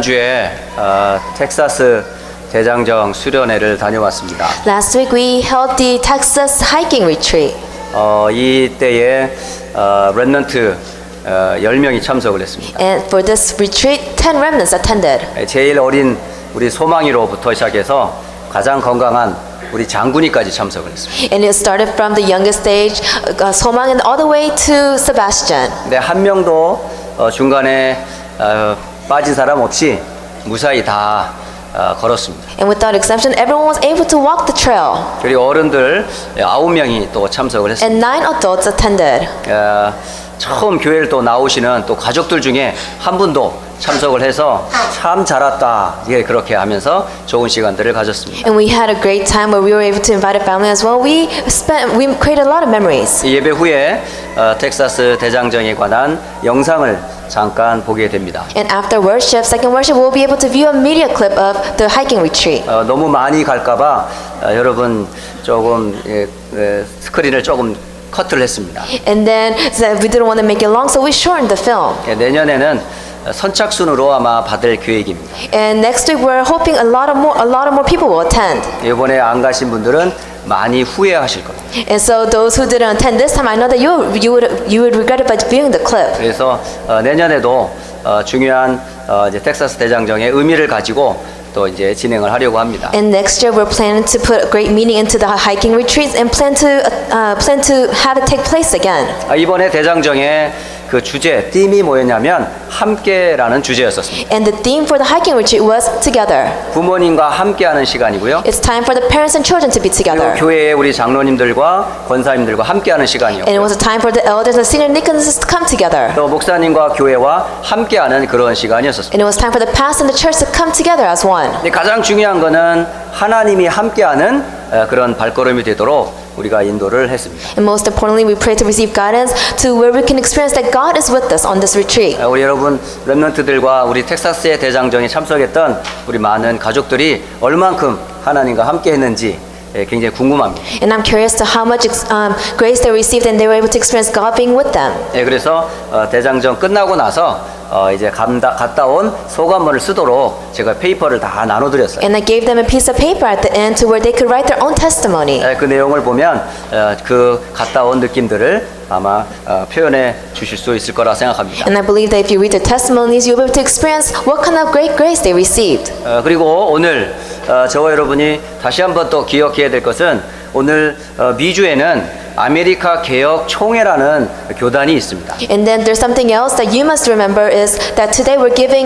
지난주에 텍사스 대장정 수련회를 다녀왔습니다. Last week we held the Texas hiking retreat. 이때에 렘넌트 10명이 참석을 했습니다. And for this retreat, 10 remnants attended. 제일 어린 우리 소망이로부터 시작해서 가장 건강한 우리 장군이까지 참석을 했습니다. And it started from the youngest age, Somang, and all the way to Sebastian. 근데 한 명도 중간에 빠진 사람 없이 무사히 다 걸었습니다. And without exception, everyone was able to walk the trail. 그리고 어른들 9명이 또 참석을 했습니다. And 9 adults attended. 처음 교회를 또 나오시는 또 가족들 중에 한 분도 참석을 해서 참 잘 왔다, 예, 그렇게 하면서 좋은 시간들을 가졌습니다. And we had a great time where we were able to invite a family as well. We created a lot of memories. 이 예배 후에 텍사스 대장정에 관한 영상을 잠깐 보게 됩니다. And after worship, second worship, we'll be able to view a media clip of the hiking retreat. 너무 많이 갈까봐 여러분 조금 스크린을 조금 커트를 했습니다. And then we didn't want to make it long, so we shortened the film. 내년에는 선착순으로 아마 받을 계획입니다. And next week we're hoping a lot of more people will attend. 이번에 안 가신 분들은 많이 후회하실 겁니다. And so those who didn't attend this time, I know that you would regret it by viewing the clip. 그래서 내년에도 중요한 이제 텍사스 대장정의 의미를 가지고 또 이제 진행을 하려고 합니다. And next year we're planning to put a great meaning into the hiking retreats and plan to have it take place again. 이번에 대장정의 그 주제, 팀이 뭐였냐면 함께라는 주제였었습니다. And the theme for the hiking retreat was together. 부모님과 함께하는 시간이고요. It's time for the parents and children to be together. 교회의 우리 장로님들과 권사님들과 함께하는 시간이었고요. And it was a time for the elders and senior deacons to come together. 또 목사님과 교회와 함께하는 그런 시간이었었습니다. And it was time for the pastor and the church to come together as one. 근데 가장 중요한 거는 하나님이 함께하는 그런 발걸음이 되도록 우리가 인도를 했습니다. And most importantly, we pray to receive guidance to where we can experience that God is with us on this retreat. 우리 여러분 렘넌트들과 우리 텍사스의 대장정에 참석했던 우리 많은 가족들이 얼만큼 하나님과 함께했는지 굉장히 궁금합니다. And I'm curious to how much grace they received and they were able to experience God being with them. 그래서 대장정 끝나고 나서 이제 갔다 온 소감문을 쓰도록 제가 페이퍼를 다 나눠드렸어요. And I gave them a piece of paper at the end to where they could write their own testimony. 그 내용을 보면 그 갔다 온 느낌들을 아마 표현해 주실 수 있을 거라 생각합니다. And I believe that if you read their testimonies, you'll be able to experience what kind of great grace they received. 그리고 오늘 저와 여러분이 다시 한번 또 기억해야 될 것은 오늘 미주에는 아메리카 개혁 총회라는 교단이 있습니다. And then there's something else that you must remember is that today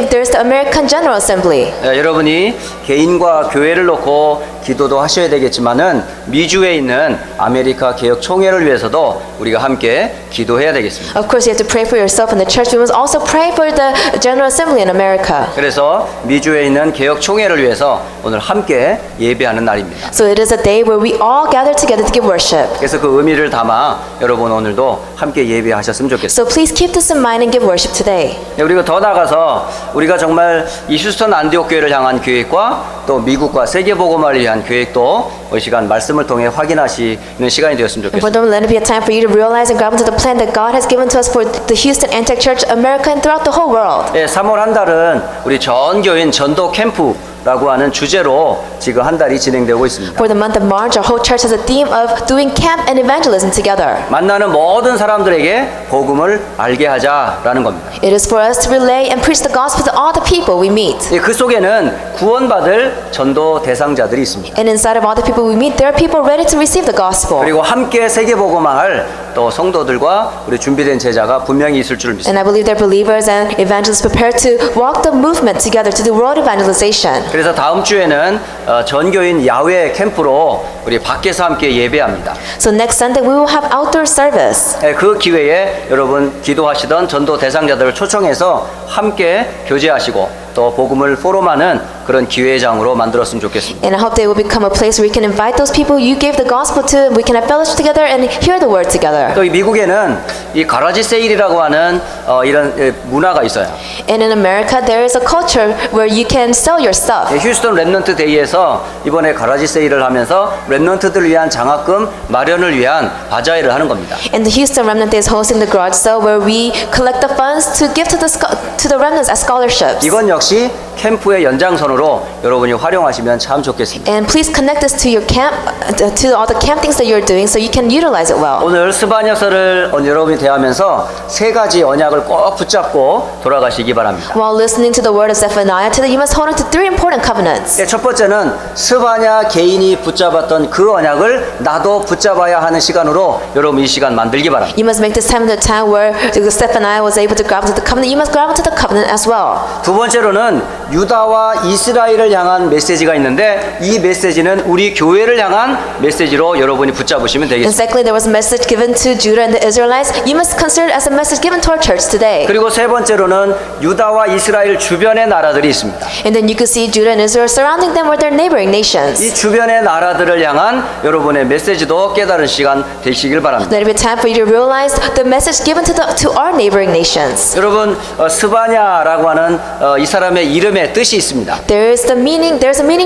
there's the American General Assembly. 여러분이 개인과 교회를 놓고 기도도 하셔야 되겠지만은 미주에 있는 아메리카 개혁 총회를 위해서도 우리가 함께 기도해야 되겠습니다. Of course, you have to pray for yourself and the church. We must also pray for the General Assembly in America. 그래서 미주에 있는 개혁 총회를 위해서 오늘 함께 예배하는 날입니다. So it is a day where we all gather together to give worship. 그래서 그 의미를 담아 여러분 오늘도 함께 예배하셨으면 좋겠습니다. So please keep this in mind and give worship today. 그리고 더 나아가서 우리가 정말 이 휴스턴 안디옥 교회를 향한 계획과 또 미국과 세계 복음화를 위한 계획도 이 시간 말씀을 통해 확인하시는 시간이 되었으면 And for 좋겠습니다. them, let it be a time for you to realize and grab into the plan that God has given to us for the Houston Antioch Church, America, and throughout the whole world. 3월 한 달은 우리 전 교인 전도 캠프라고 하는 주제로 지금 한 달이 진행되고 있습니다. For the month of March, our whole church has a theme of doing camp and evangelism together. 만나는 모든 사람들에게 복음을 알게 하자라는 겁니다. It is for us to relay and preach the gospel to all the people we meet. 그 속에는 구원받을 전도 대상자들이 있습니다. And inside of all the people we meet, there are people ready to receive the gospel. 그리고 함께 세계 복음화할 또 성도들과 우리 준비된 제자가 분명히 있을 줄 믿습니다. And I believe that believers and evangelists prepared to walk the movement together to do world evangelization. 그래서 다음 주에는 전교인 야외 캠프로 우리 밖에서 함께 예배합니다. So next Sunday we will have outdoor service. 그 기회에 여러분 기도하시던 전도 대상자들을 초청해서 함께 교제하시고 또 복음을 포럼하는 그런 기회장으로 만들었으면 좋겠습니다. And I hope they will become a place where you can invite those people you gave the gospel to, and we can have fellowship together and hear the word together. 또 이 미국에는 이 가라지 세일이라고 하는 이런 문화가 있어요. And in America, there is a culture where you can sell your stuff. 휴스턴 랩넌트 데이에서 이번에 가라지 세일을 하면서 랩넌트들을 위한 장학금 마련을 위한 바자회를 하는 겁니다. And the Houston Remnant Day is hosting the garage sale where we collect the funds to give to the remnants as scholarships. 이건 역시 캠프의 연장선으로 여러분이 활용하시면 참 좋겠습니다. And please connect this to your camp, to all the camp things that you're doing, so you can utilize it well. 오늘 스바냐서를 여러분이 대하면서 세 가지 언약을 꼭 붙잡고 돌아가시기 바랍니다. While listening to the word of Zephaniah today, you must hold on to three important covenants. 첫 번째는 스바냐 개인이 붙잡았던 그 언약을 나도 붙잡아야 하는 시간으로 여러분 이 시간 만들기 바랍니다. You must make this time the time where Zephaniah was able to grab into the covenant. You must grab into the covenant as well. 두 번째로는 유다와 이스라엘을 향한 메시지가 있는데 이 메시지는 우리 교회를 향한 메시지로 여러분이 붙잡으시면 And 되겠습니다. secondly, there was a message given to Judah and the Israelites. You must consider it as a message given to our church today. 그리고 세 번째로는 유다와 이스라엘 주변의 나라들이 있습니다. And then you can see Judah and Israel surrounding them with their neighboring 이 nations. 주변의 나라들을 향한 여러분의 메시지도 깨달은 시간 되시길 바랍니다. Let it be time for you to realize the message given to our neighboring nations. 여러분 스바냐라고 하는 이 사람의 이름의 뜻이 있습니다. There's a meaning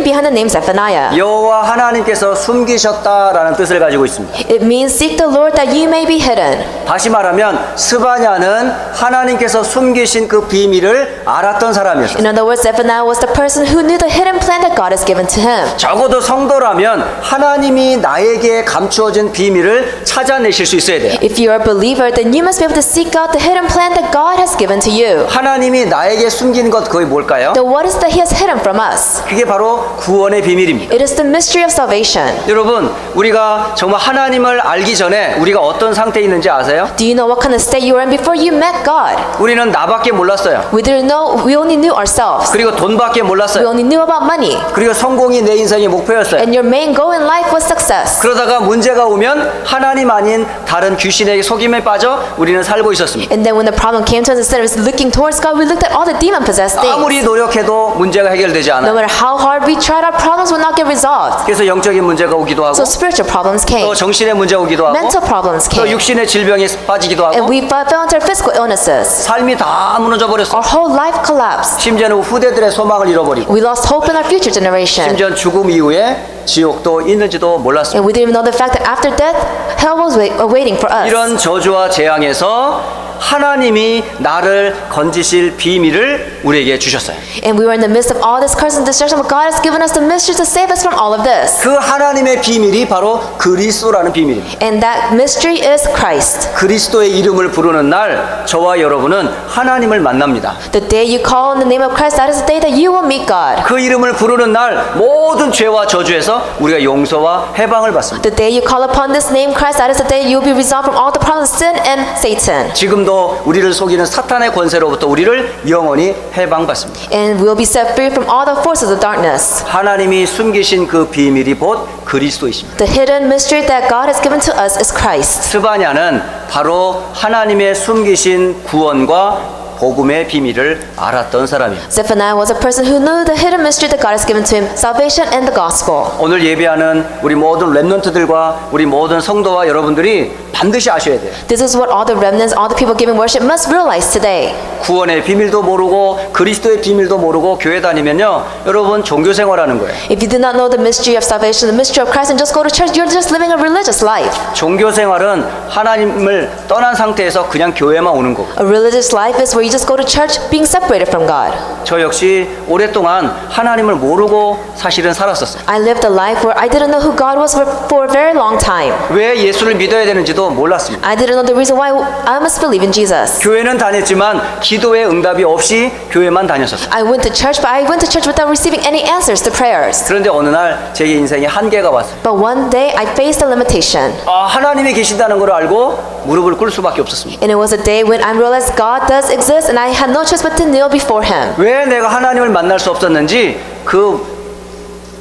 behind the name Zephaniah. 여호와 하나님께서 숨기셨다라는 뜻을 가지고 있습니다. It means seek the Lord that you may be hidden. 다시 말하면 스바냐는 하나님께서 숨기신 그 비밀을 알았던 사람이었어요. In other words, Zephaniah was the person who knew the hidden plan that God has given to him. 적어도 성도라면 하나님이 나에게 감추어진 비밀을 찾아내실 수 있어야 돼요. If you are a believer, then you must be able to seek out the hidden plan that God has given to you. 하나님이 나에게 숨긴 것 그게 뭘까요? Then what is that He has hidden from us? 그게 바로 구원의 비밀입니다. It is the mystery of salvation. 여러분, 우리가 정말 하나님을 알기 전에 우리가 어떤 상태에 있는지 아세요? Do you know what kind of state you were in before you met God? 우리는 나밖에 몰랐어요. We didn't know. We only knew ourselves. 그리고 돈밖에 We 몰랐어요. only knew about money. 그리고 성공이 내 인생의 목표였어요. And your main goal in life was success. 그러다가 문제가 오면 하나님 아닌 다른 귀신에게 속임에 빠져 우리는 살고 있었습니다. And then when the problem came to us, instead of looking towards God, we looked at all the demon-possessed things. 아무리 노력해도 문제가 해결되지 No 않아요. matter how hard we tried, our problems would not get resolved. 그래서 영적인 문제가 오기도 하고 So spiritual problems came. 또 정신의 문제가 오기도 하고 Mental problems 또 came. 육신의 질병에 빠지기도 And 하고 we fell into our physical illnesses. 삶이 다 무너져 버렸어요. Our whole life collapsed. 심지어는 후대들의 소망을 잃어버리고 We lost hope in our future generation. 심지어 죽음 이후에 지옥도 있는지도 몰랐어요. And we didn't even know the fact that after death, hell was waiting for us. 이런 저주와 재앙에서 하나님이 나를 건지실 비밀을 우리에게 주셨어요. And we were in the midst of all this curse and destruction, but God has given us the mystery to save us from all of this. 그 하나님의 비밀이 바로 그리스도라는 비밀입니다. And that mystery is Christ. 그리스도의 이름을 부르는 날 저와 여러분은 하나님을 만납니다. The day you call on the name of Christ, that is the day that you will meet God. 그 이름을 부르는 날 모든 죄와 저주에서 우리가 용서와 해방을 받습니다. The day you call upon this name Christ, that is the day you will be resolved from all the problems of sin and Satan. 지금도 우리를 속이는 사탄의 권세로부터 우리를 영원히 해방받습니다. And we will be set free from all the forces of darkness. 하나님이 숨기신 그 비밀이 곧 그리스도이십니다. The hidden mystery that God has given to us is Christ. 스바냐는 바로 하나님의 숨기신 구원과 복음의 비밀을 알았던 사람이에요. Zephaniah was a person who knew the hidden mystery that God has given to him, salvation and the gospel. 오늘 예배하는 우리 모든 랩넌트들과 우리 모든 성도와 여러분들이 반드시 아셔야 돼요. This is what all the remnants, all the people giving worship must realize today. 구원의 비밀도 모르고 그리스도의 비밀도 모르고 교회 다니면요, 여러분 종교 생활하는 거예요. If you do not know the mystery of salvation, the mystery of Christ, and just go to church, you're just living a religious life. 종교 생활은 하나님을 떠난 상태에서 그냥 교회만 오는 거고. A religious life is where you just go to church being separated from God. 저 역시 오랫동안 하나님을 모르고 사실은 살았었어요. I lived a life where I didn't know who God was for a very long time. 왜 예수를 믿어야 되는지도 몰랐습니다. I didn't know the reason why I must believe in Jesus. 교회는 다녔지만 기도에 응답이 없이 교회만 다녔었어요. I went to church, but I went to church without receiving any answers to prayers. 그런데 어느 날 제 인생에 한계가 왔어요. But one day I faced a limitation. 하나님이 계신다는 걸 알고 무릎을 꿇을 수밖에 없었습니다. And it was a day when I realized God does exist and I had no choice but to kneel before Him. 왜 내가 하나님을 만날 수 없었는지 그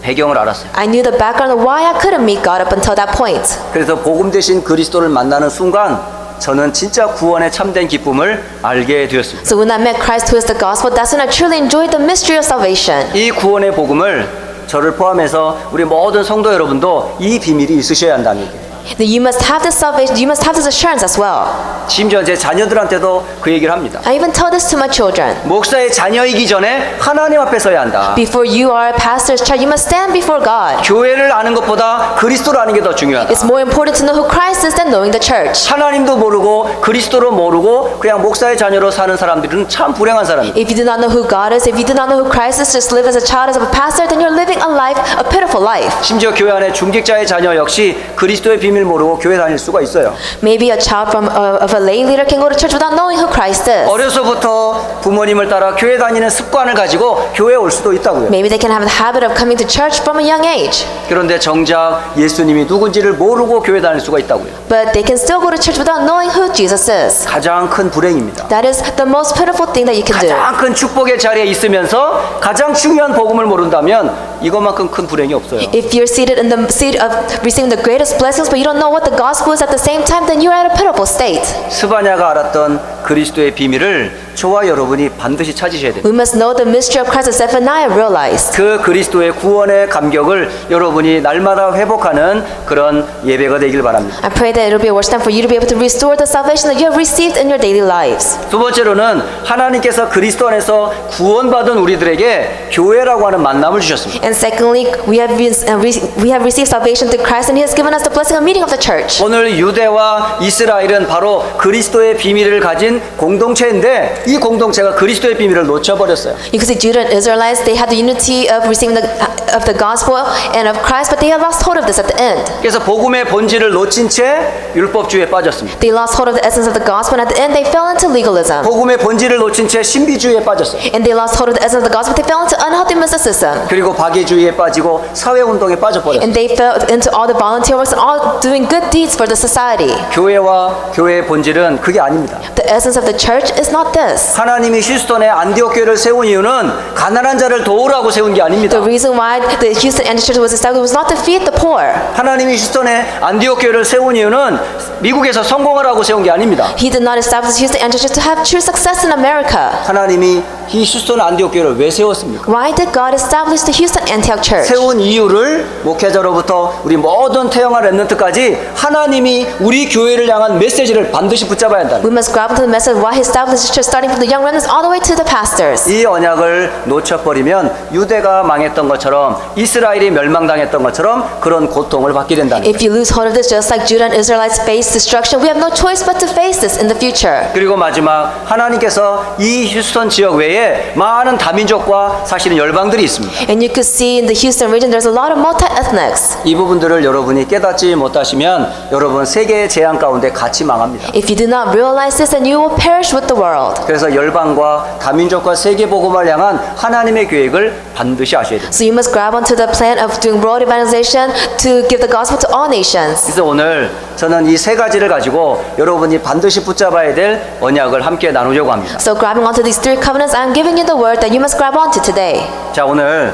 배경을 알았어요. I knew the background of why I couldn't meet God up until that point. 그래서 복음 대신 그리스도를 만나는 순간 저는 진짜 구원의 참된 기쁨을 알게 되었습니다. So when I met Christ, who is the gospel, that's when I truly enjoyed the mystery of salvation. 이 구원의 복음을 저를 포함해서 우리 모든 성도 여러분도 이 비밀이 있으셔야 한다는 얘기예요. That you must have this salvation, you must have this assurance as well. 심지어 제 자녀들한테도 그 얘기를 합니다. I even tell this to my children. 목사의 자녀이기 전에 하나님 앞에 서야 한다. Before you are a pastor's child, you must stand before God. 교회를 아는 것보다 그리스도를 아는 게 더 중요하다. It's more important to know who Christ is than knowing the church. 하나님도 모르고 그리스도를 모르고 그냥 목사의 자녀로 사는 사람들은 참 불행한 사람이에요. If you do not know who God is, if you do not know who Christ is, just live as a child of a pastor, then you're living a life, a pitiful life. 심지어 교회 안에 중직자의 자녀 역시 그리스도의 비밀 모르고 교회 다닐 수가 있어요. Maybe a child of a lay leader can go to church without knowing who Christ is. 어려서부터 부모님을 따라 교회 다니는 습관을 가지고 교회에 올 수도 있다고요. Maybe they can have the habit of coming to church from a young age. 그런데 정작 예수님이 누군지를 모르고 교회 다닐 수가 있다고요. But they can still go to church without knowing who Jesus is. 가장 큰 불행입니다. That is the most pitiful thing that you can do. 가장 큰 축복의 자리에 있으면서 가장 중요한 복음을 모른다면 이것만큼 큰 불행이 없어요. If you're seated in the seat of receiving the greatest blessings, but you don't know what the gospel is at the same time, then you're at a pitiful state. 스바냐가 알았던 그리스도의 비밀을 저와 여러분이 반드시 찾으셔야 돼요. We must know the mystery of Christ, as Zephaniah realized. 그 그리스도의 구원의 감격을 여러분이 날마다 회복하는 그런 예배가 되길 바랍니다. I pray that it will be a worship time for you to be able to restore the salvation that you have received in your daily lives. 두 번째로는 하나님께서 그리스도 안에서 구원받은 우리들에게 교회라고 하는 만남을 주셨습니다. And secondly, we have received salvation through Christ, and He has given us the blessing of meeting of the church. 오늘 유대와 이스라엘은 바로 그리스도의 비밀을 가진 공동체인데 이 공동체가 그리스도의 비밀을 놓쳐버렸어요. You can see Judah and Israelites, they had the unity of receiving the gospel and of Christ, but they had lost hold of this at the end. 그래서 복음의 본질을 놓친 채 율법주의에 빠졌습니다. They lost hold of the essence of the gospel, and at the end they fell into legalism. 복음의 본질을 놓친 채 신비주의에 빠졌어요. And they lost hold of the essence of the gospel, they fell into unhealthy mysticism. 그리고 박애주의에 빠지고 사회운동에 빠져버렸어요. And they fell into all the volunteer works and all doing good deeds for the society. 교회와 교회의 본질은 그게 아닙니다. The essence of the church is not this. 하나님이 휴스턴에 안디옥 교회를 세운 이유는 가난한 자를 도우라고 세운 게 아닙니다. The reason why the Houston Antioch Church was established was not to feed the poor. 하나님이 휴스턴에 안디옥 교회를 세운 이유는 미국에서 성공하라고 세운 게 아닙니다. He did not establish Houston Antioch Church to have true success in America. 하나님이 이 휴스턴 안디옥 교회를 왜 세웠습니까? Why did God establish the Houston Antioch Church? 세운 이유를 목회자로부터 우리 모든 태영아 렘넌트까지 하나님이 우리 교회를 향한 메시지를 반드시 붙잡아야 한다. We must grab into the message of why He established the church, starting from the young remnants all the way to the pastors. 이 언약을 놓쳐버리면 유대가 망했던 것처럼 이스라엘이 멸망당했던 것처럼 그런 고통을 받게 된다는 거예요. If you lose hold of this, just like Judah and Israelites faced destruction, we have no choice but to face this in the future. 그리고 마지막 하나님께서 이 휴스턴 지역 외에 많은 다민족과 사실은 열방들이 있습니다. And you could see in the Houston region, there's a lot of multi-ethnics. 이 부분들을 여러분이 깨닫지 못하시면 여러분 세계의 재앙 가운데 같이 망합니다. If you do not realize this, then you will perish with the world. 그래서 열방과 다민족과 세계 복음을 향한 하나님의 계획을 반드시 아셔야 됩니다. So you must grab onto the plan of doing world evangelization to give the gospel to all nations. 그래서 오늘 저는 이 세 가지를 가지고 여러분이 반드시 붙잡아야 될 언약을 함께 나누려고 합니다. So grabbing onto these three covenants, I'm giving you the word that you must grab onto today. 자, 오늘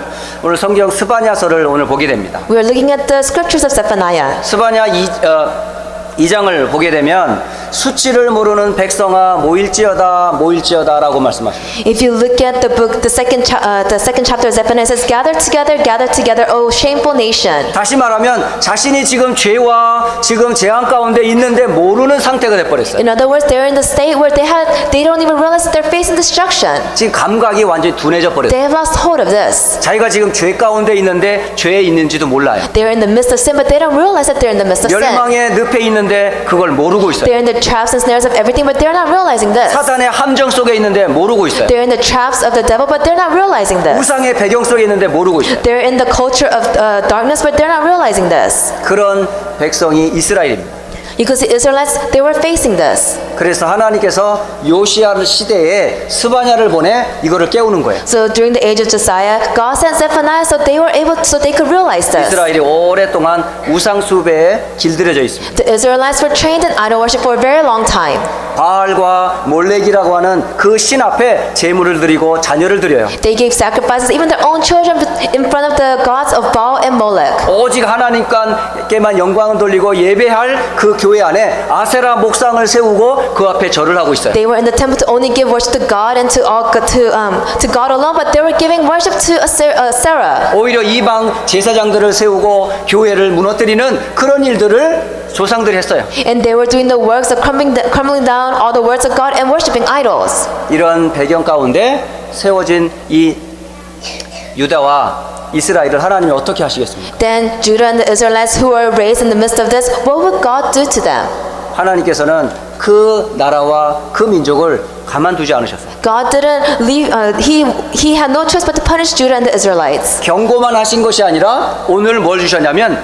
성경 스바냐서를 오늘 보게 됩니다. We are looking at the scriptures of Zephaniah. 스바냐 2장을 보게 되면 수치를 모르는 백성아 모일지어다라고 말씀하십니다. If you look at the book, the second chapter of Zephaniah, it says, gather together, O shameful nation. 다시 말하면 자신이 지금 죄와 지금 재앙 가운데 있는데 모르는 상태가 돼버렸어요. In other words, they're in the state where they don't even realize that they're facing destruction. 지금 감각이 완전히 둔해져 버렸어요. They have lost hold of this. 자기가 지금 죄 가운데 있는데 죄에 있는지도 몰라요. They're in the midst of sin, but they don't realize that they're in the midst of sin. 멸망의 늪에 있는데 그걸 모르고 있어요. They're in the traps and snares of everything, but they're not realizing this. 사단의 함정 속에 있는데 모르고 있어요. They're in the traps of the devil, but they're not realizing this. 우상의 배경 속에 있는데 모르고 있어요. They're in the culture of darkness, but they're not realizing this. 그런 백성이 이스라엘입니다. You could see Israelites, they were facing this. 그래서 하나님께서 요시야 시대에 스바냐를 보내 이거를 깨우는 거예요. So during the age of Josiah, God sent Zephaniah so they could realize this. 이스라엘이 오랫동안 우상 숭배에 길들여져 있습니다. The Israelites were trained in idol worship for a very long time. 바알과 몰렉이라고 하는 그 신 앞에 제물을 드리고 자녀를 드려요. They gave sacrifices, even their own children, in front of the gods of Baal and Molech. 오직 하나님께만 영광을 돌리고 예배할 그 교회 안에 아세라 목상을 세우고 그 앞에 절을 하고 있어요. They were in the temple to only give worship to God and to God alone, but they were giving worship to Sarah. 오히려 이방 제사장들을 세우고 교회를 무너뜨리는 그런 일들을 조상들이 했어요. And they were doing the works of crumbling down all the words of God and worshiping idols. 이런 배경 가운데 세워진 이 유다와 이스라엘을 하나님이 어떻게 하시겠습니까? Then Judah and the Israelites who were raised in the midst of this, what would God do to them? 하나님께서는 그 나라와 그 민족을 가만두지 않으셨어요. God didn't leave. He had no choice but to punish Judah and the Israelites. 경고만 하신 것이 아니라 오늘 뭘 주셨냐면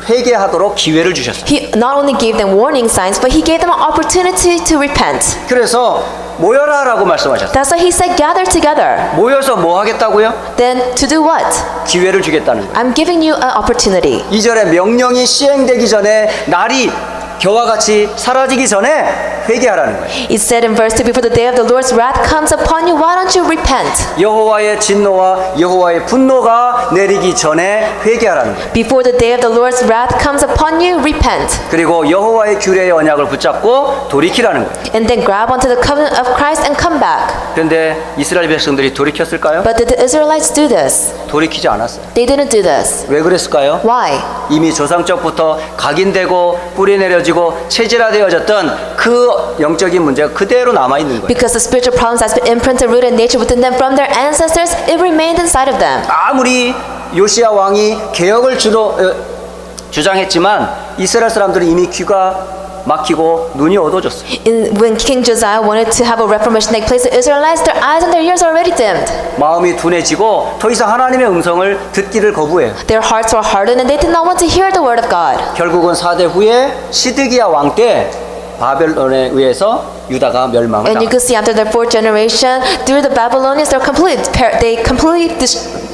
회개하도록 기회를 주셨어요. He not only gave them warning signs, but he gave them an opportunity to repent. 그래서 모여라라고 말씀하셨어요. That's why he said, gather together. 모여서 뭐 하겠다고요? Then to do what? 기회를 주겠다는 거예요. I'm giving you an opportunity. 2절에 명령이 시행되기 전에 날이 겨와 같이 사라지기 전에 회개하라는 거예요. It said in verse 2, before the day of the Lord's wrath comes upon you, why don't you repent? 여호와의 진노와 여호와의 분노가 내리기 전에 회개하라는 거예요. Before the day of the Lord's wrath comes upon you, repent. 그리고 여호와의 규례의 언약을 붙잡고 돌이키라는 거예요. And then grab onto the covenant of Christ and come back. 그런데 이스라엘 백성들이 돌이켰을까요? But did the Israelites do this? 돌이키지 않았어요. They didn't do this. 왜 그랬을까요? Why? 이미 조상적부터 각인되고 뿌리 내려지고 체질화되어졌던 그 영적인 문제가 그대로 남아 있는 거예요. Because the spiritual problems that's been imprinted, rooted in nature within them from their ancestors, it remained inside of them. 아무리 요시야 왕이 개혁을 주장했지만 이스라엘 사람들은 이미 귀가 막히고 눈이 어두워졌어요. When King Josiah wanted to have a reformation take place, the Israelites, their eyes and their ears are already dimmed. 마음이 둔해지고 더 이상 하나님의 음성을 듣기를 거부해요. Their hearts were hardened and they did not want to hear the word of God. 결국은 4대 후에 시드기야 왕 때 바벨론에 의해서 유다가 멸망을 And you 당합니다. could see after their fourth generation, through the Babylonians,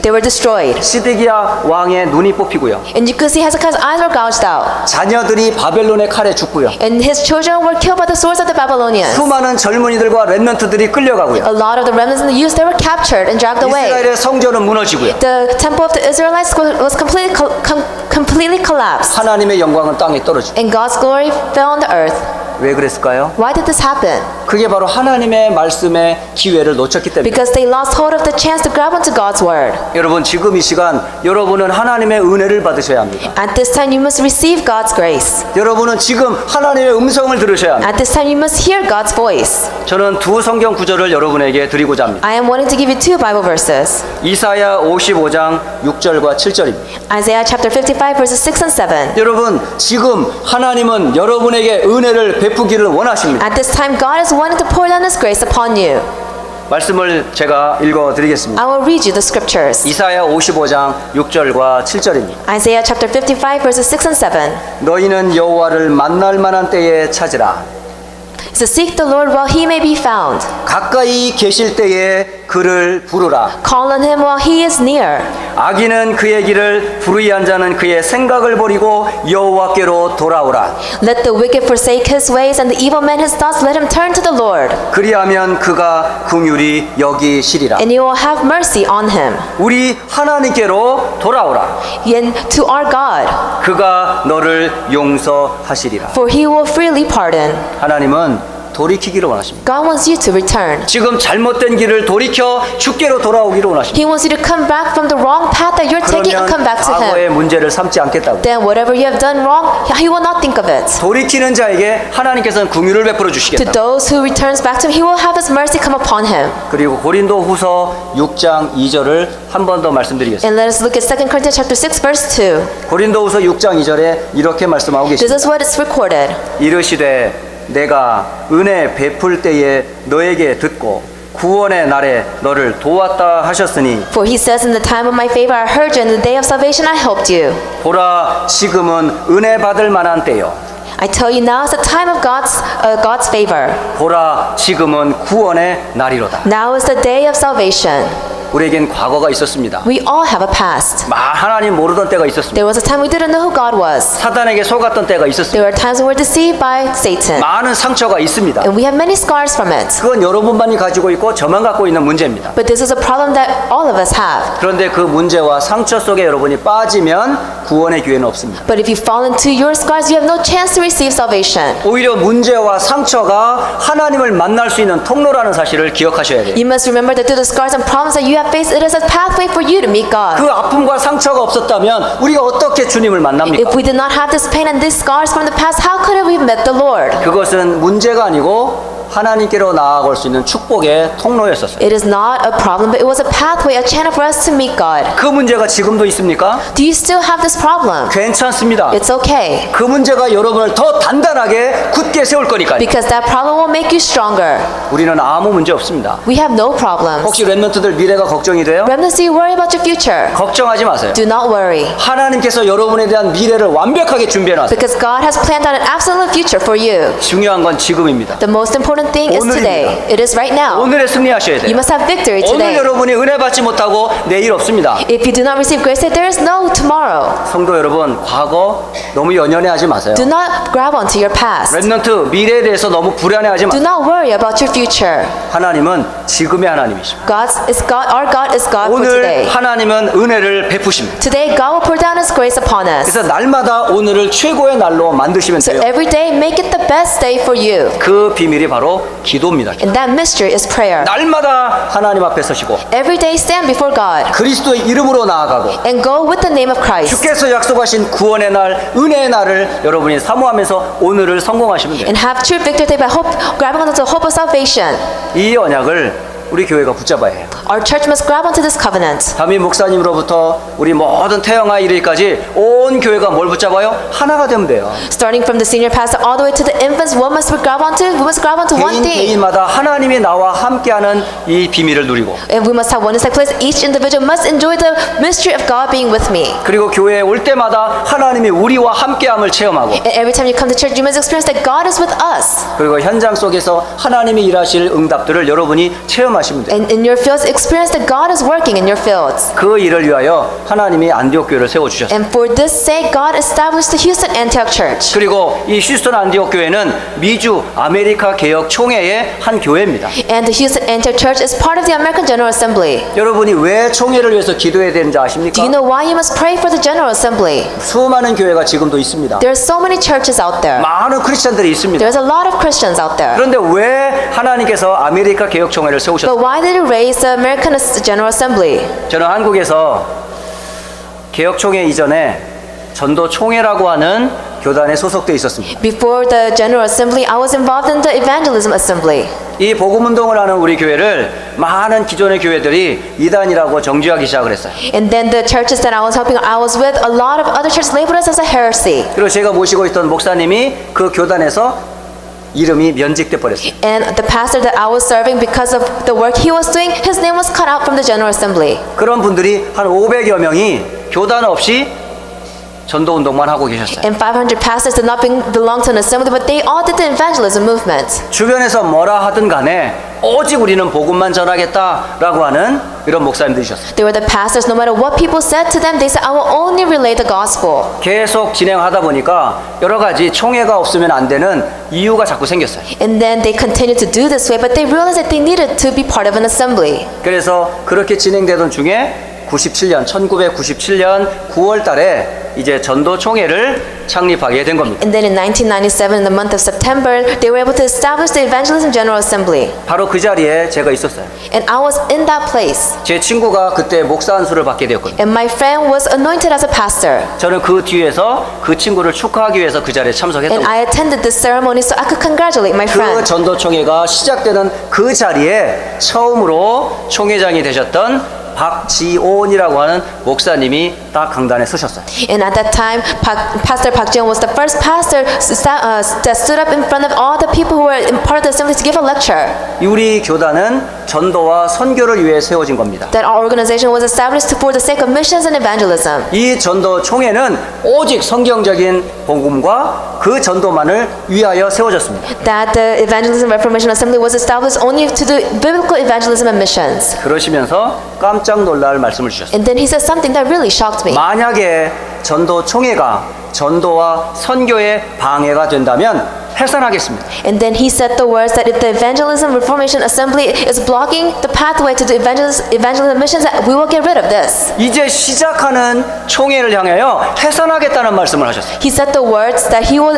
they were destroyed. 시드기야 왕의 눈이 뽑히고요. And you could see Hezekiah's eyes were gouged out. 자녀들이 바벨론의 칼에 죽고요. And his children were killed by the swords of the Babylonians. 수많은 젊은이들과 렘넌트들이 끌려가고요. A lot of the remnants and the youths, they were captured and dragged away. 이스라엘의 성전은 무너지고요. The temple of the Israelites was completely collapsed. 하나님의 영광은 땅에 떨어지고. And God's glory fell on the earth. 왜 그랬을까요? Why did this happen? 그게 바로 하나님의 말씀의 기회를 놓쳤기 때문에. Because they lost hold of the chance to grab onto God's word. 여러분 지금 이 시간 여러분은 하나님의 은혜를 받으셔야 합니다. At this time, you must receive God's grace. 여러분은 지금 하나님의 음성을 들으셔야 합니다. At this time, you must hear God's voice. 저는 두 성경 구절을 여러분에게 드리고자 합니다. I am wanting to give you two Bible verses. 이사야 55장 6절과 7절입니다. Isaiah chapter 55 verses 6 and 7. 여러분 지금 하나님은 여러분에게 은혜를 베푸기를 원하십니다. At this time, God is wanting to pour down His grace upon you. 말씀을 제가 읽어드리겠습니다. I will read you the scriptures. 이사야 55장 6절과 7절입니다. Isaiah chapter 55 verses 6 and 7. 너희는 여호와를 만날 만한 때에 찾으라. So seek the Lord while He may be found. 가까이 계실 때에 그를 부르라. Call on Him while He is near. 악인은 그의 길을 불의한 자는 그의 생각을 버리고 여호와께로 돌아오라. Let the wicked forsake his ways and the evil man his thoughts. Let him turn to the Lord. 그리하면 그가 긍휼히 여기시리라. And He will have mercy on him. 우리 하나님께로 돌아오라. And to our God. 그가 너를 용서하시리라. For He will freely pardon. 하나님은 돌이키기를 원하십니다. God wants you to return. 지금 잘못된 길을 돌이켜 주께로 돌아오기를 원하십니다. He wants you to come back from the wrong path that you're taking and come 그러면 back to Him. 과거의 문제를 삼지 않겠다고. Then whatever you have done wrong, He will not think of it. 돌이키는 자에게 하나님께서는 긍휼을 베풀어 To 주시겠다. those who returns back to Him, He will have His mercy come upon him. 그리고 고린도후서 6장 2절을 한 번 더 말씀드리겠습니다. And let us look at 2 Corinthians chapter 6 verse 2. 고린도후서 6장 2절에 이렇게 말씀하고 This 계십니다. is what is recorded. 이르시되 내가 은혜 베풀 때에 너에게 듣고 구원의 날에 너를 도왔다 하셨으니 For He says, in the time of my favor I heard you, in the day of salvation I helped you. 보라 지금은 은혜 받을 만한 때요 I tell you now is the time of God's favor. 보라 지금은 구원의 날이로다. Now is the day of salvation. 우리에겐 과거가 있었습니다. We all have a past. 하나님 모르던 때가 있었습니다. There was a time we didn't know who God was. 사단에게 속았던 때가 있었습니다. There were times when we were deceived by Satan. 많은 상처가 있습니다. And we have many scars from it. 그건 여러분만이 가지고 있고 저만 갖고 있는 문제입니다. But this is a problem that all of us have. 그런데 그 문제와 상처 속에 여러분이 빠지면 구원의 기회는 없습니다. But if you fall into your scars, you have no chance to receive salvation. 오히려 문제와 상처가 하나님을 만날 수 있는 통로라는 사실을 기억하셔야 돼요. You must remember that through the scars and problems that you have faced, it is a pathway for you to meet God. 그 아픔과 상처가 없었다면 우리가 어떻게 주님을 만납니까? If we did not have this pain and these scars from the past, how could we have met the Lord? 그것은 문제가 아니고 하나님께로 나아갈 수 있는 축복의 통로였었어요. It is not a problem, but it was a pathway, a channel for us to meet God. 그 문제가 지금도 있습니까? Do you still have this problem? 괜찮습니다. It's okay, 그 문제가 여러분을 더 단단하게 굳게 세울 거니까요. because that problem will make you stronger. 우리는 아무 문제 없습니다. We have no problems. 혹시 렘넌트들 미래가 걱정이 돼요? Remnants, do you worry about your future? 걱정하지 마세요. Do not worry, 하나님께서 여러분에 대한 미래를 완벽하게 준비해 놨어요. because God has planned out an absolute future for you. 중요한 건 지금입니다. The most important thing is today. It is right now. 오늘에 승리하셔야 돼요. You must have victory 오늘 today. 여러분이 은혜 받지 못하고 내일 없습니다. If you do not receive grace, there is no tomorrow. 성도 여러분, 과거 너무 연연해하지 마세요. Do not grab onto your past. 렘넌트 미래에 대해서 너무 불안해하지 Do 마세요. not worry about your future. 하나님은 지금의 하나님이십니다. Our God is God for 오늘 today. 하나님은 은혜를 베푸십니다. Today, God will pour down His grace upon us. 그래서 날마다 오늘을 최고의 날로 만드시면 So 돼요. every day, make it the best day for you. 그 비밀이 바로 기도입니다. And that mystery is prayer. 날마다 하나님 앞에 서시고 Every day, stand before God 그리스도의 이름으로 나아가고 and go with the name of Christ. 주께서 약속하신 구원의 날, 은혜의 날을 여러분이 사모하면서 오늘을 성공하시면 돼요. And have true victory by hope, grabbing onto the hope of salvation. 이 언약을 우리 교회가 붙잡아야 해요. Our church must grab onto this covenant. 담임 목사님으로부터 우리 모든 태영아 이르기까지 온 교회가 뭘 붙잡아요? 하나가 되면 돼요. Starting from the senior pastor all the way to the infants, what must we grab onto? We must grab onto one thing. 개인마다 하나님이 나와 함께하는 이 비밀을 누리고 And we must have one inside place. Each individual must enjoy the mystery of God being with me. 그리고 교회에 올 때마다 하나님이 우리와 함께함을 체험하고 And every time you come to church, you must experience that God is with us. 그리고 현장 속에서 하나님이 일하실 응답들을 여러분이 체험하시면 돼요. And in your fields, experience that God is working in your fields. 그 일을 위하여 하나님이 안디옥 교회를 세워주셨어요. And for this sake, God established the Houston Antioch Church. 그리고 이 휴스턴 안디옥 교회는 미주 아메리카 개혁 총회의 한 교회입니다. And the Houston Antioch Church is part of the American General Assembly. 여러분이 왜 총회를 위해서 기도해야 되는지 아십니까? Do you know why you must pray for the General Assembly? 수많은 교회가 지금도 있습니다. There are so many churches out there. 많은 크리스천들이 있습니다. There's a lot of Christians out there. 그런데 왜 하나님께서 아메리카 개혁 총회를 세우셨어요? But why did He raise the American General Assembly? 저는 한국에서 개혁 총회 이전에 전도 총회라고 하는 교단에 소속돼 있었습니다. Before the General Assembly, I was involved in the Evangelism Assembly. 이 복음 운동을 하는 우리 교회를 많은 기존의 교회들이 이단이라고 정죄하기 시작을 했어요. And then the churches that I was helping, I was with, a lot of other churches labeled us as a heresy. 그리고 제가 모시고 있던 목사님이 그 교단에서 이름이 면직돼 버렸어요. And the pastor that I was serving, because of the work he was doing, his name was cut out from the General Assembly. 그런 분들이 한 500여 명이 교단 없이 전도 운동만 하고 계셨어요. And 500 pastors did not belong to an assembly, but they all did the evangelism movement. 주변에서 뭐라 하든 간에 오직 우리는 복음만 전하겠다라고 하는 이런 목사님들이셨어요. They were the pastors, no matter what people said to them, they said, I will only relay the gospel. 계속 진행하다 보니까 여러 가지 총회가 없으면 안 되는 이유가 자꾸 생겼어요. And then they continued to do this way, but they realized that they needed to be part of an assembly. 그래서 그렇게 진행되던 중에 1997년 9월 달에 이제 전도 총회를 창립하게 된 겁니다. And then in 1997, in the month of September, they were able to establish the Evangelism General Assembly. 바로 그 자리에 제가 있었어요. And I was in that place. 제 친구가 그때 목사 안수를 받게 되었거든요. And my friend was anointed as a pastor. 저는 그 뒤에서 그 친구를 축하하기 위해서 그 자리에 참석했던 And 거예요. I attended this ceremony so I could congratulate my 그 friend. 전도 총회가 시작되는 그 자리에 처음으로 총회장이 되셨던 박지온이라고 하는 목사님이 딱 강단에 서셨어요. And at that time, Pastor Park Jian was the first pastor that stood up in front of all the people who were in part of the assembly to give a lecture. 우리 교단은 전도와 선교를 위해 세워진 겁니다. That our organization was established for the sake of missions and evangelism. 이 전도 총회는 오직 성경적인 복음과 그 전도만을 위하여 세워졌습니다. That the Evangelism Reformation Assembly was established only to do biblical evangelism and missions. 그러시면서 깜짝 놀랄 말씀을 주셨습니다. And then he said something that really shocked me. 만약에 전도 총회가 전도와 선교에 방해가 된다면 해산하겠습니다. And then he said the words that if the Evangelism Reformation Assembly is blocking the pathway to the evangelism missions, that we will get rid of this. 이제 시작하는 총회를 향하여 해산하겠다는 말씀을 하셨어요. He said the words that he will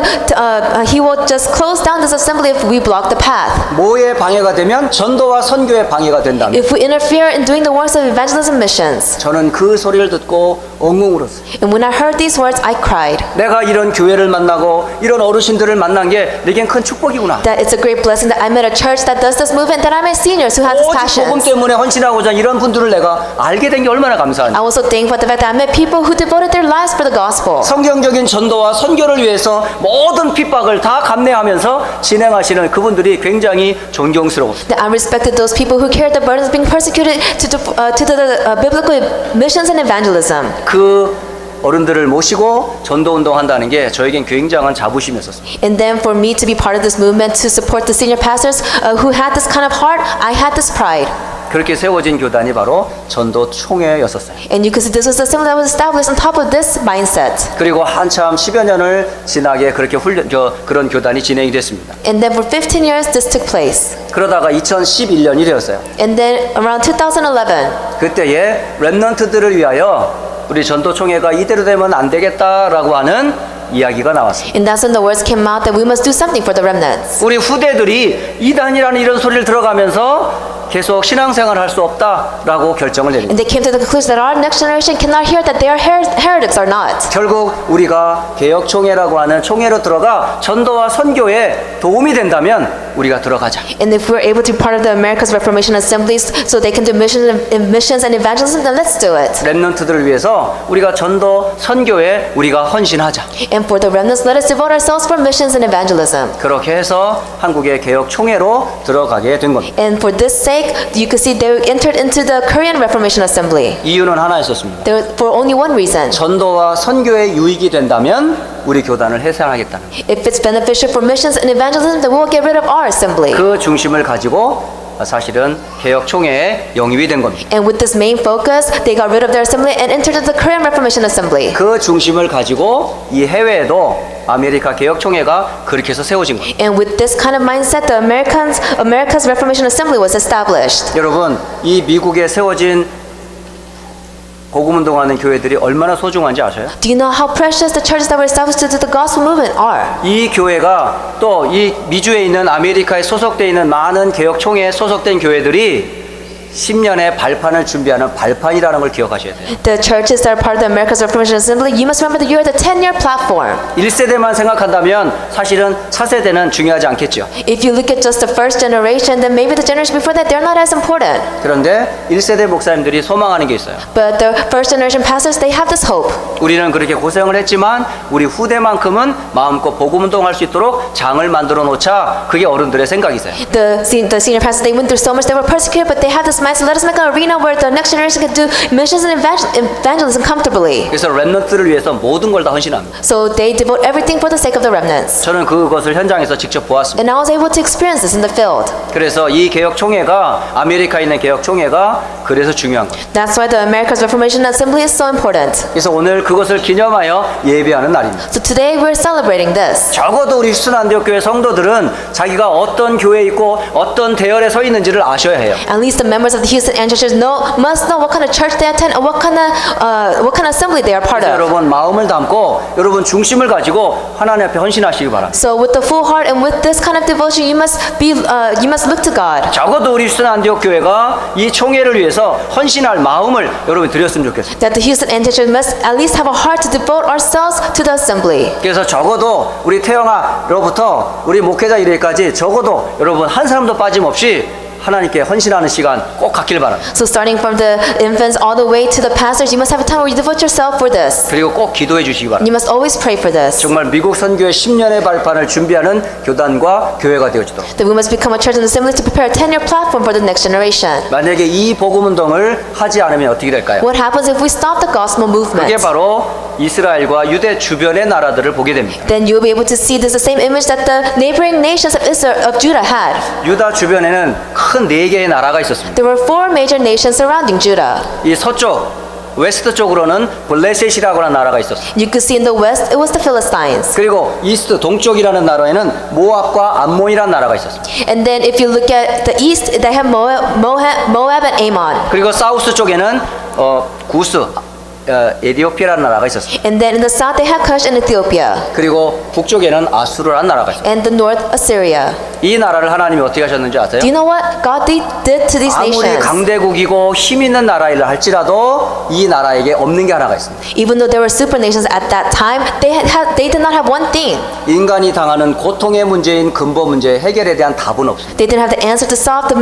just close down this assembly if we block the path. 뭐에 방해가 되면 전도와 선교에 방해가 된다면 If we interfere in doing the works of evangelism missions. 저는 그 소리를 듣고 엉엉 울었어요. And when I heard these words, I cried. 내가 이런 교회를 만나고 이런 어르신들을 만난 게 내겐 큰 축복이구나. That it's a great blessing that I met a church that does this movement, that I met seniors who have this 오직 복음 passion. 때문에 헌신하고자 이런 분들을 내가 알게 된 게 얼마나 감사한지. I'm also thankful for the fact that I met people who devoted their lives for the gospel. 성경적인 전도와 선교를 위해서 모든 핍박을 다 감내하면서 진행하시는 그분들이 굉장히 존경스러웠습니다. That I respected those people who carried the burdens of being persecuted to the biblical missions and evangelism. 그 어른들을 모시고 전도 운동한다는 게 저에겐 굉장한 자부심이었습니다. And then for me to be part of this movement to support the senior pastors who had this kind of heart, I had this pride. 그렇게 세워진 교단이 바로 전도 총회였었어요. And you can see this was a assembly that was established on top of this mindset. 그리고 한참 10여 년을 지나게 그렇게 그런 교단이 진행이 됐습니다. And then for 15 years this took place. 그러다가 2011년이 되었어요. And then around 2011, 그때에 렘넌트들을 위하여 우리 전도 총회가 이대로 되면 안 되겠다라고 하는 이야기가 나왔습니다. and that's when the words came out that we must do something for the remnants. 우리 후대들이 이단이라는 이런 소리를 들어가면서 계속 신앙생활을 할 수 없다라고 결정을 내립니다. And they came to the conclusion that our next generation cannot hear that they are heretics or not. 결국 우리가 개혁총회라고 하는 총회로 들어가 전도와 선교에 도움이 된다면 우리가 들어가자. And if we're able to be part of the America's Reformation Assemblies so they can do missions and evangelism, then let's do it. 렘넌트들을 위해서 우리가 전도 선교에 우리가 헌신하자. And for the remnants, let us devote ourselves for missions and evangelism. 그렇게 해서 한국의 개혁총회로 들어가게 된 겁니다. And for this sake, you could see they entered into the Korean Reformation Assembly. 이유는 하나였었습니다. There for only one reason. 전도와 선교에 유익이 된다면 우리 교단을 해산하겠다는 거예요. If it's beneficial for missions and evangelism, then we will get rid of our assembly. 그 중심을 가지고 사실은 개혁총회에 영입이 된 겁니다. And with this main focus, they got rid of their assembly and entered into the Korean Reformation Assembly. 그 중심을 가지고 이 해외에도 아메리카 개혁총회가 그렇게 해서 세워진 거예요. And with this kind of mindset, the America's Reformation Assembly was established. 여러분, 이 미국에 세워진 복음운동하는 교회들이 얼마나 소중한지 아셔요? Do you know how precious the churches that were established to the gospel movement are? 이 교회가 또 이 미주에 있는 아메리카에 소속되어 있는 많은 개혁총회에 소속된 교회들이 10년의 발판을 준비하는 발판이라는 걸 기억하셔야 돼요. The churches that are part of the America's Reformation Assembly, you must remember that you are the 10-year platform. 1세대만 생각한다면 사실은 4세대는 중요하지 않겠죠. If you look at just the first generation, then maybe the generation before that, they're not as important. 그런데 1세대 목사님들이 소망하는 게 있어요. But the first generation pastors, they have this hope. 우리는 그렇게 고생을 했지만 우리 후대만큼은 마음껏 복음운동할 수 있도록 장을 만들어 놓자. 그게 어른들의 생각이세요. The senior pastors, they went through so much, they were persecuted, but they have this mindset, let us make an arena where the next generation can do missions and evangelism comfortably. 그래서 렘넌트를 위해서 모든 걸 다 헌신합니다. So they devote everything for the sake of the remnants. 저는 그것을 현장에서 직접 보았습니다. And I was able to experience this in the field. 그래서 이 개혁총회가 아메리카에 있는 개혁총회가 그래서 중요한 거예요. That's why the America's Reformation Assembly is so important. 그래서 오늘 그것을 기념하여 예배하는 날입니다. So today we're celebrating this. 적어도 우리 휴스턴 안디옥교회 성도들은 자기가 어떤 교회에 있고 어떤 대열에 서 있는지를 아셔야 해요. At least the members of the Houston and churches must know what kind of church they attend and what kind of assembly they are part of. 여러분 마음을 담고 여러분 중심을 가지고 하나님 앞에 헌신하시기 바랍니다. So with the full heart and with this kind of devotion, you must look to God. 적어도 우리 휴스턴 안디옥 교회가 이 총회를 위해서 헌신할 마음을 여러분 드렸으면 좋겠어요. That the Houston and churches must at least have a heart to devote ourselves to the assembly. 그래서 적어도 우리 태영아로부터 우리 목회자 일회까지 적어도 여러분 한 사람도 빠짐없이 하나님께 헌신하는 시간 꼭 갖길 바랍니다. So starting from the infants all the way to the pastors, you must have a time where you devote yourself for this. 그리고 꼭 기도해 주시기 바랍니다. You must always pray for this. 정말 미국 선교의 10년의 발판을 준비하는 교단과 교회가 되어지도록. That we must become a church and assembly to prepare a 10-year platform for the next generation. 만약에 이 복음 운동을 하지 않으면 어떻게 될까요? What happens if we stop the gospel movement? 그게 바로 이스라엘과 유대 주변의 나라들을 보게 됩니다. Then you'll be able to see this the same image that the neighboring nations of Israel, of Judah had. 유다 주변에는 큰 4개의 나라가 있었습니다. There were 4 major nations surrounding Judah. 이 서쪽 웨스트 쪽으로는 블레셋이라고 하는 나라가 있었습니다. You could see in the west, it was the Philistines. 그리고 이스트 동쪽이라는 나라에는 모압과 암몬이라는 나라가 있었습니다. And then if you look at the east, they have Moab and Ammon. 그리고 사우스 쪽에는 구스, 에디오피아라는 나라가 있었습니다. And then in the south, they had Cush and Ethiopia. 그리고 북쪽에는 아수르라는 나라가 있었습니다. And the north, Assyria. 이 나라를 하나님이 어떻게 하셨는지 아세요? Do you know what God did to these 아무리 nations? 강대국이고 힘 있는 나라이라 할지라도 이 나라에게 없는 게 하나가 있습니다. Even though there were super nations at that time, they did not have one thing. 인간이 당하는 고통의 문제인 근본 문제 해결에 대한 답은 없습니다. They didn't have the answer to solve the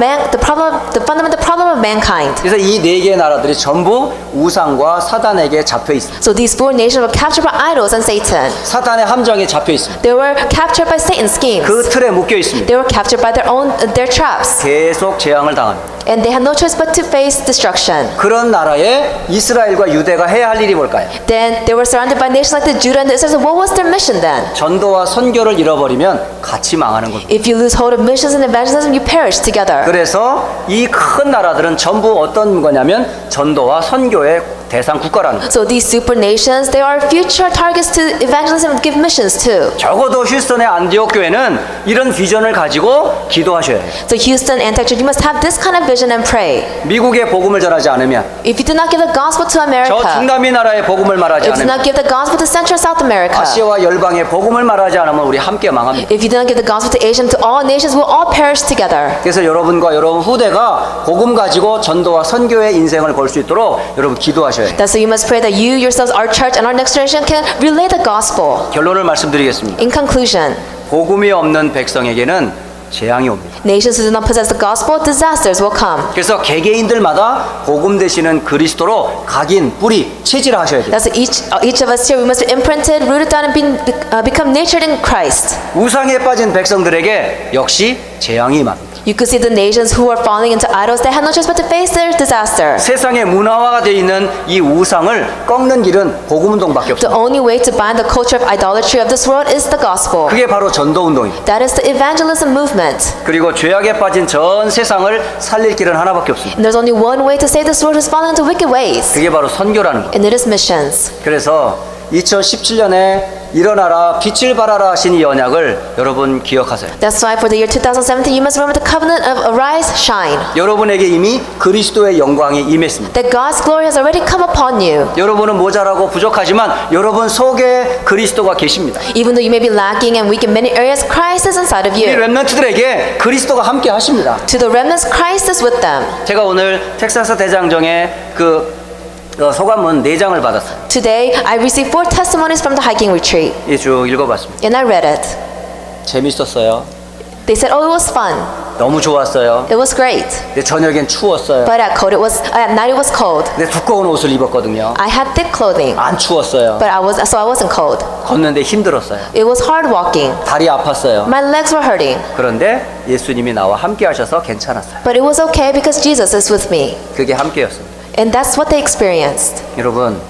fundamental problem of mankind. 그래서 이 4개의 나라들이 전부 우상과 사단에게 잡혀 있습니다. So these 4 nations were captured by idols and Satan. 사단의 함정에 잡혀 있습니다. They were captured by Satan's schemes. 그 틀에 묶여 있습니다. They were captured by their traps. 계속 재앙을 당합니다. And they had no choice but to face destruction. 그런 나라에 이스라엘과 유대가 해야 할 일이 뭘까요? Then they were surrounded by nations like the Judah and the Israel. So what was their mission then? 전도와 선교를 잃어버리면 같이 망하는 겁니다. If you lose hold of missions and evangelism, you perish together. 그래서 이 큰 나라들은 전부 어떤 거냐면 전도와 선교의 대상 국가라는 거예요. So these super nations, they are future targets to evangelism and give missions to. 적어도 휴스턴의 안디옥 교회는 이런 비전을 가지고 기도하셔야 해요. So Houston, Antioch, you must have this kind of vision and pray. 미국의 복음을 전하지 않으면, If you do not give the gospel to 저 America, 중남미 나라의 복음을 말하지 if you do 않으면, not give the gospel to Central South America, 아시아와 열방의 복음을 말하지 않으면 우리 함께 망합니다. if you do not give the gospel to Asia and to all nations, we'll all perish together. 그래서 여러분과 여러분 후대가 복음 가지고 전도와 선교의 인생을 걸 수 있도록 여러분 기도하셔야 해요. That's so you must pray that you yourselves, our church, and our next generation can relay the gospel. 결론을 말씀드리겠습니다. In conclusion, 복음이 없는 백성에게는 재앙이 옵니다. nations who do not possess the gospel, disasters will come. 그래서 개개인들마다 복음 되시는 그리스도로 각인, 뿌리, 체질하셔야 돼요. That's so each of us here, we must be imprinted, rooted down, and become natured in Christ. 우상에 빠진 백성들에게 역시 재앙이 임합니다. You could see the nations who are falling into idols, they had no choice but to face their disaster. 세상의 문화화가 되어 있는 이 우상을 꺾는 길은 복음운동밖에 The 없습니다. only way to bind the culture of idolatry of this world is the gospel. 그게 바로 전도운동입니다. That is the evangelism movement. 그리고 죄악에 빠진 전 세상을 살릴 길은 하나밖에 없습니다. And there's only one way to save this world who's fallen into wicked ways, 그게 바로 선교라는 거예요. and it is missions. 그래서 2017년에 일어나라 빛을 발하라 하신 이 언약을 여러분 기억하세요. That's why for the year 2017, you must remember the covenant of arise, shine. 여러분에게 이미 그리스도의 영광이 임했습니다. That God's glory has already come upon you. 여러분은 모자라고 부족하지만 여러분 속에 그리스도가 계십니다. Even though you may be lacking and weak in many areas, Christ is inside of 이 you. 렘넌트들에게 그리스도가 함께 하십니다. To the remnants, Christ is with them. 제가 오늘 텍사스 대장정의 소감문 4장을 받았어요. Today, I received 4 testimonies from the hiking retreat, 예, 쭉 읽어봤습니다. and I read it. 재밌었어요. They said, "Oh, it was fun. 너무 좋았어요. It was great." 근데 저녁엔 추웠어요. But at night it was cold. 근데 두꺼운 옷을 입었거든요. I had thick clothing, 안 추웠어요. but I wasn't cold. 걷는데 힘들었어요. It was hard walking. 다리 아팠어요. My legs were hurting, 그런데 예수님이 나와 함께 하셔서 괜찮았어요. but it was okay because Jesus is with me. 그게 함께였습니다. And that's what they experienced. 여러분,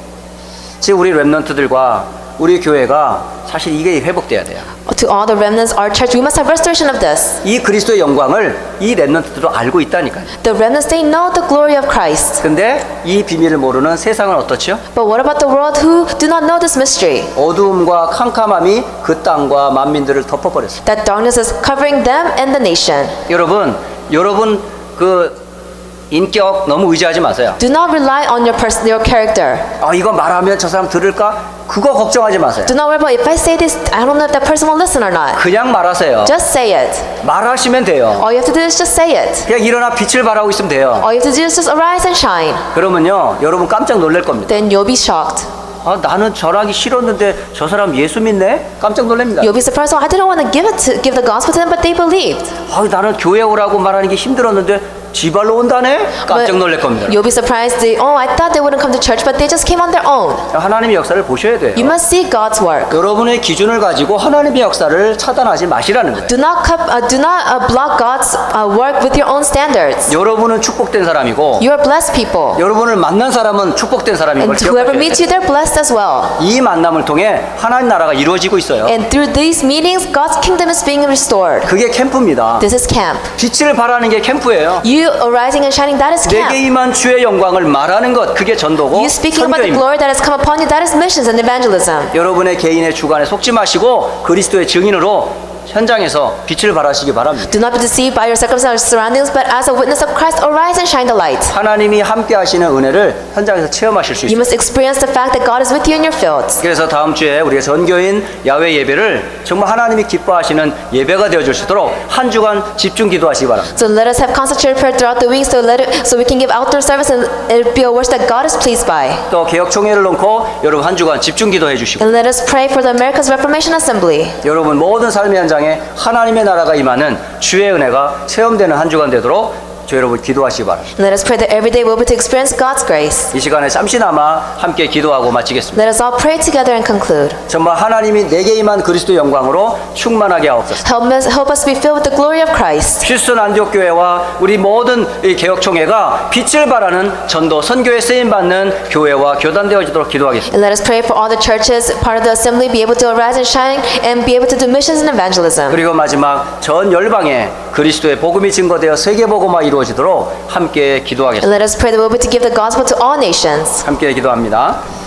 지금 우리 렘넌트들과 우리 교회가 사실 이게 회복돼야 돼요. To all the remnants, our church, we must have restoration of this. 이 그리스도의 영광을 이 렘넌트들도 알고 있다니까요. The remnants, they know the glory of Christ. 근데 이 비밀을 모르는 세상은 어떻죠? But what about the world who do not know this mystery? 어두움과 캄캄함이 그 땅과 만민들을 덮어버렸어요. That darkness is covering them and the nation. 여러분 그 인격 너무 의지하지 마세요. Do not rely on your character. 이거 말하면 저 사람 들을까? 그거 걱정하지 마세요. Do not worry about if I say this, I don't know if that person will listen or not. 그냥 말하세요. Just say it. 말하시면 돼요. All you have to do is just say it. 그냥 일어나 빛을 발하고 있으면 돼요. All you have to do is just arise and shine. 그러면요, 여러분 깜짝 놀랄 겁니다. Then you'll be shocked. 아, 나는 절하기 싫었는데 저 사람 예수 믿네? 깜짝 놀랍니다. You'll be surprised. Oh, I didn't want to give the gospel to them, but they believed. 아, 나는 교회 오라고 말하는 게 힘들었는데 지발로 온다네? 깜짝 놀랄 겁니다. You'll be surprised. I thought they wouldn't come to church, but they just came on their own. 하나님의 역사를 보셔야 돼요. You must see God's work. 여러분의 기준을 가지고 하나님의 역사를 차단하지 마시라는 거예요. Do not block God's work with your own standards. 여러분은 축복된 사람이고 You are blessed people, 여러분을 만난 사람은 축복된 사람인 걸 and whoever 기억하셔야 meets 돼요. you, they're blessed as well. 이 만남을 통해 하나님 나라가 이루어지고 있어요. And through these meetings, God's kingdom is being restored. 그게 캠프입니다. This is camp. 빛을 발하는 게 캠프예요. You arising and shining, that is 내게 camp. 임한 주의 영광을 말하는 것, 그게 전도고 You speaking about the 선교입니다. glory that has come upon you, that is missions and evangelism. 여러분의 개인의 주관에 속지 마시고 그리스도의 증인으로 현장에서 빛을 발하시기 바랍니다. Do not be deceived by your circumstances surroundings, but as a witness of Christ, arise and shine the light. 하나님이 함께 하시는 은혜를 현장에서 체험하실 수 You 있어요. must experience the fact that God is with you in your fields. 그래서 다음 주에 우리가 전교인 야외 예배를 정말 하나님이 기뻐하시는 예배가 되어줄 수 있도록 한 주간 집중 기도하시기 바랍니다. So let us have concentrated prayer throughout the week, so we can give outdoor service and it be a worship that God is pleased by. 또 개혁총회를 놓고 여러분 한 주간 집중 기도해 주시고 And let us pray for the America's Reformation Assembly. 여러분 모든 삶의 현장에 하나님의 나라가 임하는 주의 은혜가 체험되는 한 주간 되도록 저 여러분 기도하시기 바랍니다. Let us pray that every day we'll be able to experience God's grace. 이 시간에 잠시나마 함께 기도하고 마치겠습니다. Let us all pray together and conclude. 정말 하나님이 내게 임한 그리스도 영광으로 충만하게 하옵소서. Help us be filled with the glory of Christ. 휴스턴 안디옥 교회와 우리 모든 이 개혁총회가 빛을 발하는 전도 선교에 쓰임 받는 교회와 교단되어지도록 기도하겠습니다. And let us pray for all the churches, part of the assembly, be able to arise and shine and be able to do missions and evangelism. 그리고 마지막 전 열방에 그리스도의 복음이 증거되어 세계 복음화 이루어지도록 함께 기도하겠습니다. And let us pray that we'll be able to give the gospel to all nations. 함께 기도합니다.